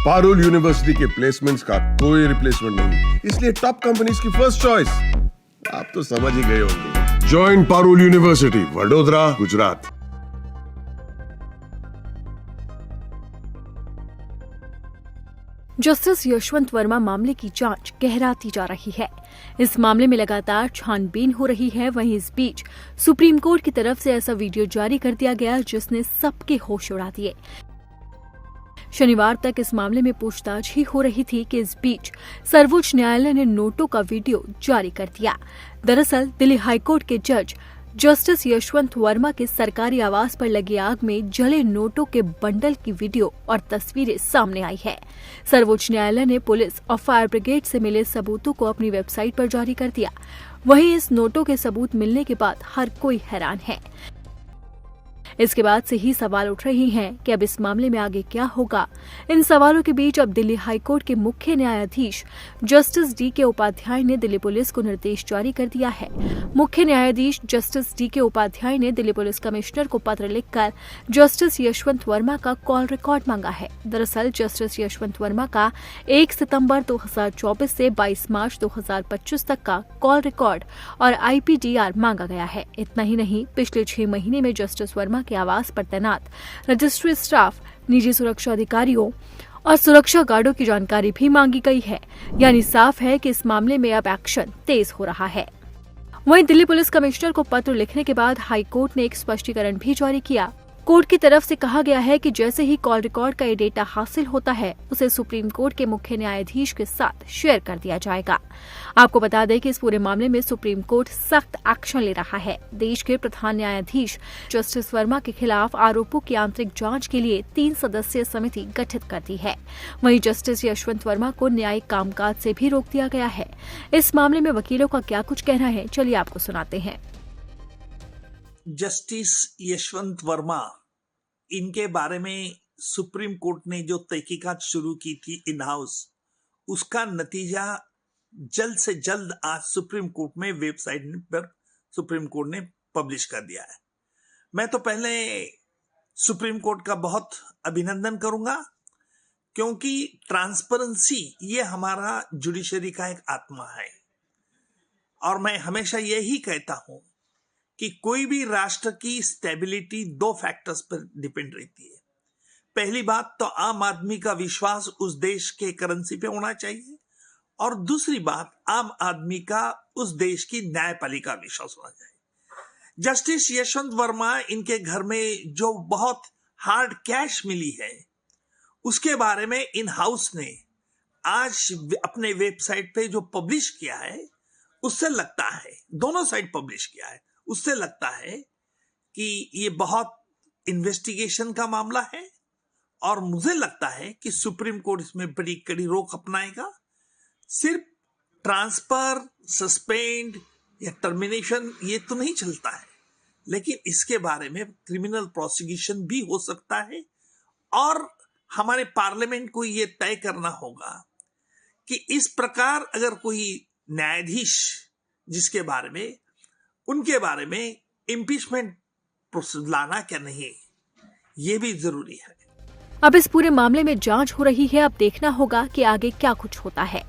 Parul university के placements का कोई रिप्लेसमेंट नहीं, इसलिए टॉप कंपनीज की फर्स्ट चॉइस। आप तो समझ ही गए होंगे। Join Parul university, Vadodara, Gujarat. Justice Yashwant Verma मामले की जांच गहराती जा रही है। इस मामले में लगातार छानबीन हो रही है। वहीं इस बीच सुप्रीम कोर्ट की तरफ से ऐसा वीडियो जारी कर दिया गया जिसने सबके होश उड़ा दिए। शनिवार तक इस मामले में पूछताछ ही हो रही थी कि इस बीच सर्वोच्च न्यायालय ने नोटों का वीडियो जारी कर दिया। दरअसल दिल्ली हाईकोर्ट के जज जस्टिस यशवंत वर्मा के सरकारी आवास पर लगी आग में जले नोटों के बंडल की वीडियो और तस्वीरें सामने आई है। सर्वोच्च न्यायालय ने पुलिस और फायर ब्रिगेड से मिले सबूतों को अपनी वेबसाइट पर जारी कर दिया। वहीं इस नोटों के सबूत मिलने के बाद हर कोई हैरान है। इसके बाद से ही सवाल उठ रहे हैं कि अब इस मामले में आगे क्या होगा। इन सवालों के बीच अब दिल्ली हाईकोर्ट के मुख्य न्यायाधीश जस्टिस डी.के. उपाध्याय ने दिल्ली पुलिस को निर्देश जारी कर दिया है। मुख्य न्यायाधीश जस्टिस डी.के. उपाध्याय ने दिल्ली पुलिस कमिश्नर को पत्र लिखकर जस्टिस यशवंत वर्मा का कॉल रिकॉर्ड मांगा है। दरअसल जस्टिस यशवंत वर्मा का 1 सितंबर 2024 से 22 मार्च 2025 तक का कॉल रिकॉर्ड और IPDR मांगा गया है। इतना ही नहीं, पिछले 6 महीने में जस्टिस वर्मा के आवास पर तैनात रजिस्ट्री स्टाफ, निजी सुरक्षा अधिकारियों और सुरक्षा गार्डों की जानकारी भी मांगी गई है। यानी साफ है कि इस मामले में अब एक्शन तेज हो रहा है। वहीं दिल्ली पुलिस कमिश्नर को पत्र लिखने के बाद हाईकोर्ट ने एक स्पष्टीकरण भी जारी किया। कोर्ट की तरफ से कहा गया है कि जैसे ही कॉल रिकॉर्ड का ये डेटा हासिल होता है उसे सुप्रीम कोर्ट के मुख्य न्यायाधीश के साथ शेयर कर दिया जाएगा। आपको बता दें कि इस पूरे मामले में सुप्रीम कोर्ट सख्त एक्शन ले रहा है। देश के प्रधान न्यायाधीश जस्टिस वर्मा के खिलाफ आरोपों की आंतरिक जांच के लिए 3 सदस्यीय समिति गठित कर दी है। वहीं जस्टिस यशवंत वर्मा को न्यायिक कामकाज से भी रोक दिया गया है। इस मामले में वकीलों का क्या कुछ कहना है, चलिए आपको सुनाते हैं। जस्टिस यशवंत वर्मा, इनके बारे में सुप्रीम कोर्ट ने जो तहकीकात शुरू की थी इन हाउस, उसका नतीजा जल्द से जल्द आज सुप्रीम कोर्ट में वेबसाइट पर सुप्रीम कोर्ट ने पब्लिश कर दिया है। मैं तो पहले सुप्रीम कोर्ट का बहुत अभिनंदन करूंगा, क्योंकि ट्रांसपेरेंसी ये हमारा जुडिशरी का एक आत्मा है। और मैं हमेशा यही कहता हूं कि कोई भी राष्ट्र की स्टेबिलिटी 2 फैक्टर्स पर डिपेंड रहती है। पहली बात तो आम आदमी का विश्वास उस देश के करेंसी पे होना चाहिए, और दूसरी बात आम आदमी का उस देश की न्यायपालिका विश्वास होना चाहिए। जस्टिस यशवंत वर्मा, इनके घर में जो बहुत हार्ड कैश मिली है उसके बारे में इन हाउस ने आज अपने वेबसाइट पे जो पब्लिश किया है, उससे लगता है, दोनों साइड पब्लिश किया है, उससे लगता है कि ये बहुत इन्वेस्टिगेशन का मामला है। और मुझे लगता है कि सुप्रीम कोर्ट इसमें बड़ी कड़ी रोक अपनाएगा। सिर्फ ट्रांसफर, सस्पेंड या टर्मिनेशन ये तो नहीं चलता है, लेकिन इसके बारे में क्रिमिनल प्रोसिक्यूशन भी हो सकता है। और हमारे पार्लियामेंट को ये तय करना होगा कि इस प्रकार अगर कोई न्यायाधीश जिसके बारे में, उनके बारे में इम्पीचमेंट प्रोसेस लाना क्या नहीं, ये भी जरूरी है। अब इस पूरे मामले में जांच हो रही है। अब देखना होगा कि आगे क्या कुछ होता है।